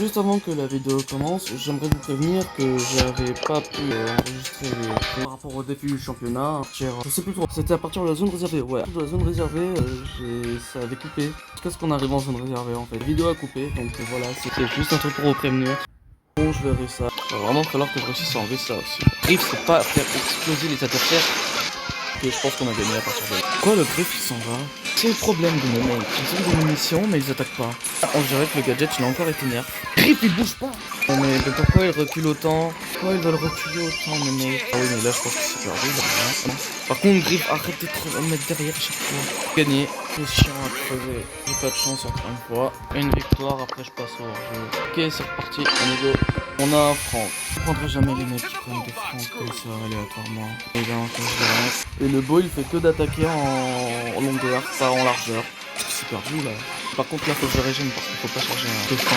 Juste avant que la vidéo commence, j'aimerais vous prévenir que j'avais pas pu enregistrer par rapport au défi du championnat. Je sais plus trop, c'était à partir de la zone réservée, ouais. De la zone réservée, ça avait coupé. Jusqu'à ce qu'on arrive en zone réservée en fait. La vidéo a coupé, donc voilà, c'était juste un truc pour vous prévenir. Bon, je verrai ça. Il va vraiment falloir que je réussisse à enlever ça aussi. Le griffe, c'est pas faire exploser les adversaires. Et je pense qu'on a gagné à partir de là. Quoi, le griffe il s'en va? C'est le problème de mes mecs. Ils ont des munitions, mais ils attaquent pas. On dirait que le gadget il a encore été nerf. Griffe il bouge pas. Non mais pourquoi il recule autant? Pourquoi ils veulent reculer autant, mes mecs? Ah oui, mais là je pense que c'est perdu. Là. Par contre, griffe, arrêtez de me mettre derrière à chaque fois. Gagné. C'est chiant à creuser. J'ai pas de chance encore une fois. Une victoire, après je passe au hors-jeu. Ok, c'est reparti. On est go. On a un franc. Je prendrai jamais les mecs qui prennent des francs comme ça aléatoirement. Et là, et le beau il fait que d'attaquer en longueur, pas en largeur. C'est perdu là. Par contre là faut que je régène parce qu'il faut pas charger un franc.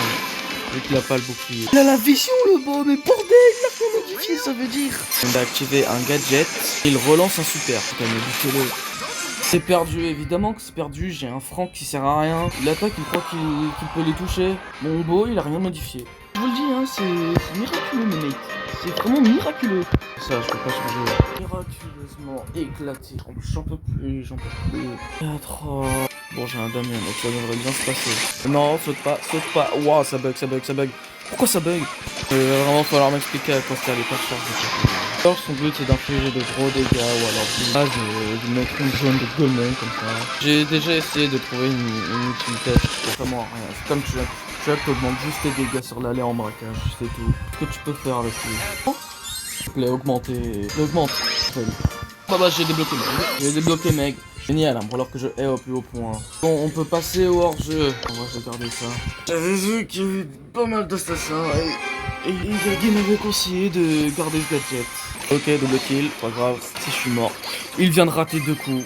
Vu qu'il a pas le bouclier. Il a la vision le beau, mais bordel, il a rien modifié, ça veut dire. Il va activer un gadget, il relance un super. Putain mais butez-le. C'est perdu, évidemment que c'est perdu, j'ai un franc qui sert à rien. Il attaque, il croit qu'il peut les toucher. Mon beau, il a rien modifié. Je vous le dis, hein, c'est miraculeux, mes mecs. C'est vraiment miraculeux. Ça, je peux pas changer. Miraculeusement éclaté. J'en peux plus, j'en peux plus. 4. Bon, j'ai un Damien, donc ça devrait bien se passer. Non, saute pas, saute pas. Waouh, ça bug, ça bug, ça bug. Pourquoi ça bug? Il va vraiment falloir m'expliquer à quoi sert les perches. Alors, son but c'est d'infliger de gros dégâts ou alors de mettre une zone de golemon comme ça. J'ai déjà essayé de trouver une utilité, c'est vraiment rien. C'est comme tu augmentes juste tes dégâts sur l'allée en braquage, c'est tout. Ce que tu peux faire avec lui. Je l'ai augmenté. L'augmente. Bah j'ai débloqué Meg. J'ai débloqué Meg. Génial, hein, alors que je hais au plus haut point. Bon, on peut passer au hors-jeu. On va regarder ça. J'avais vu qu'il y avait pas mal d'assassins et il m'avait conseillé de garder le gadget. Ok, double kill, pas grave, si je suis mort. Il vient de rater 2 coups.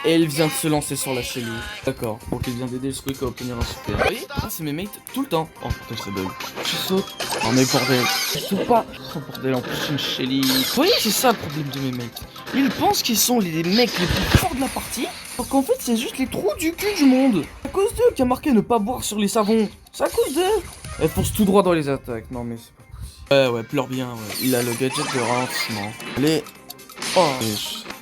Et il vient de se lancer sur la chelou. D'accord, donc il vient d'aider le squeak à obtenir un super. Vous voyez, c'est mes mates tout le temps. Oh putain, c'est bug. Je saute. Oh mais bordel. Je saute pas. Oh bordel, en plus une Shelly. Vous voyez, c'est ça le problème de mes mates. Ils pensent qu'ils sont les mecs les plus forts de la partie. Alors qu'en fait, c'est juste les trous du cul du monde. C'est à cause d'eux qui a marqué ne pas boire sur les savons. C'est à cause d'eux. Elle fonce tout droit dans les attaques. Non mais c'est pas possible. Ouais, pleure bien, ouais. Il a le gadget de ralentissement. Allez. Oh.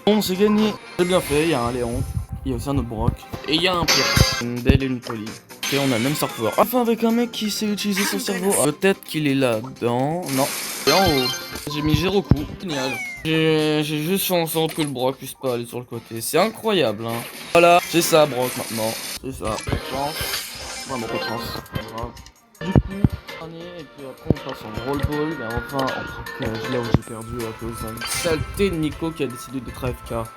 Bon, c'est gagné. C'est bien fait, il y a un Léon, il y a aussi un autre Brock, et il y a un Pierre, une Belle et une Polly. Ok, on a le même star power. Enfin, avec un mec qui sait utiliser son cerveau. Peut-être qu'il est là-dedans. Non, il est en haut. J'ai mis 0 coup. Génial. J'ai juste fait en sorte que le Brock puisse pas aller sur le côté. C'est incroyable, hein. Voilà, c'est ça, Brock, maintenant. C'est ça. Pas de chance. Vraiment pas de chance. C'est pas grave. Du coup, dernier, et puis après on passe en roll ball, et enfin en braquage, là où j'ai perdu à cause d'une saleté de Nico qui a décidé d'être AFK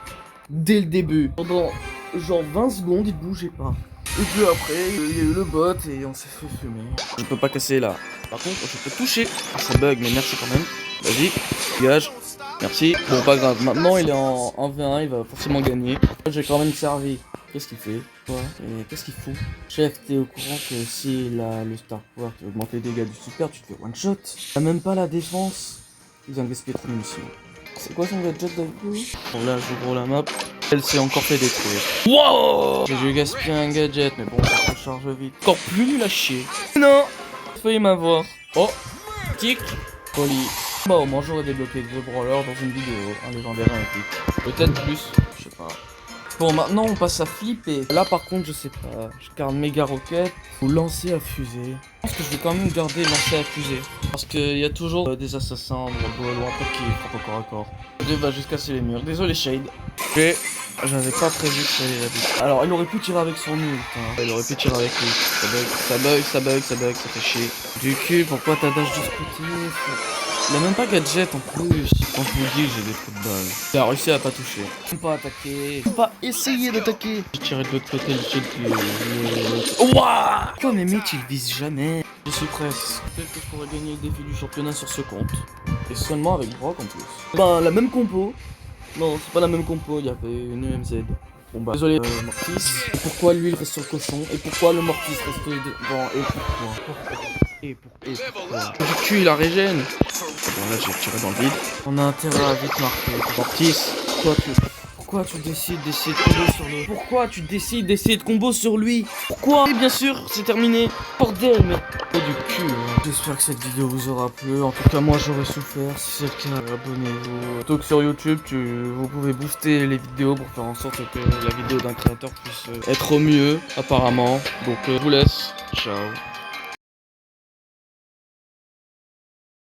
dès le début. Pendant genre 20 secondes, il bougeait pas. Et puis après, il y a eu le bot et on s'est fait fumer. Je peux pas casser là. Par contre, je peux toucher. Ah, ça bug, mais merci quand même. Vas-y, dégage. Merci. Bon, pas grave. Maintenant, il est en 1v1, il va forcément gagner. J'ai quand même servi. Qu'est-ce qu'il fait? Quoi? Et qu'est-ce qu'il fout? Chef, t'es au courant que si le Star Power qui augmente les dégâts du super, tu te fais one shot? T'as même pas la défense. Il vient de gaspiller trop de munitions. C'est quoi son gadget d'un coup? Bon là, j'ouvre la map. Elle s'est encore fait détruire. Wow! J'ai gaspillé un gadget, mais bon, ça se charge vite. Encore plus nul à chier. Non! Failli m'avoir. Oh! Tic! Poli. Bon, moi j'aurais débloqué 2 brawlers dans une vidéo. Un légendaire et un pic. Peut-être plus, je sais pas. Bon, maintenant on passe à flipper. Là par contre, je sais pas. Je garde méga rocket ou lancer à fusée. Je pense que je vais quand même garder lancer à fusée. Parce qu'il y a toujours des assassins en loin qui frappent au corps à corps. Il va juste casser les murs. Désolé Shade. Mais j'avais pas prévu que ça allait la vie. Alors il aurait pu tirer avec son ult. Hein. Il aurait pu tirer avec lui. Ça bug, ça bug, ça bug, ça bug, ça fait chier. Du cul, pourquoi t'as dash de ce côté? Il a même pas gadget en plus. Quand je vous dis, j'ai des trous de balles. Il a réussi à pas toucher. Même pas attaquer. Même pas essayer d'attaquer. J'ai tiré de l'autre côté le shield puis... Ouah! Comme mes mates, ils visent jamais. Je suis presque. Peut-être que je pourrais gagner le défi du championnat sur ce compte. Et seulement avec Brock en plus. Ben, la même compo. Non, c'est pas la même compo, il y avait une EMZ. Bon bah, désolé, Mortis. Pourquoi lui il reste sur le cochon? Et pourquoi le Mortis reste devant? Et pourquoi? Et pourquoi? Du cul, il a régène. Bon là j'ai tiré dans le vide. On a intérêt à vite marquer. Mortis, Pourquoi tu décides d'essayer de combo sur lui? Pourquoi tu décides d'essayer de combo sur lui? Pourquoi? Et bien sûr, c'est terminé. Bordel, mais... Oh, du cul. J'espère que cette vidéo vous aura plu. En tout cas, moi, j'aurais souffert. Si c'est le cas, abonnez-vous. Donc sur YouTube, vous pouvez booster les vidéos pour faire en sorte que la vidéo d'un créateur puisse être au mieux, apparemment. Donc, je vous laisse. Ciao.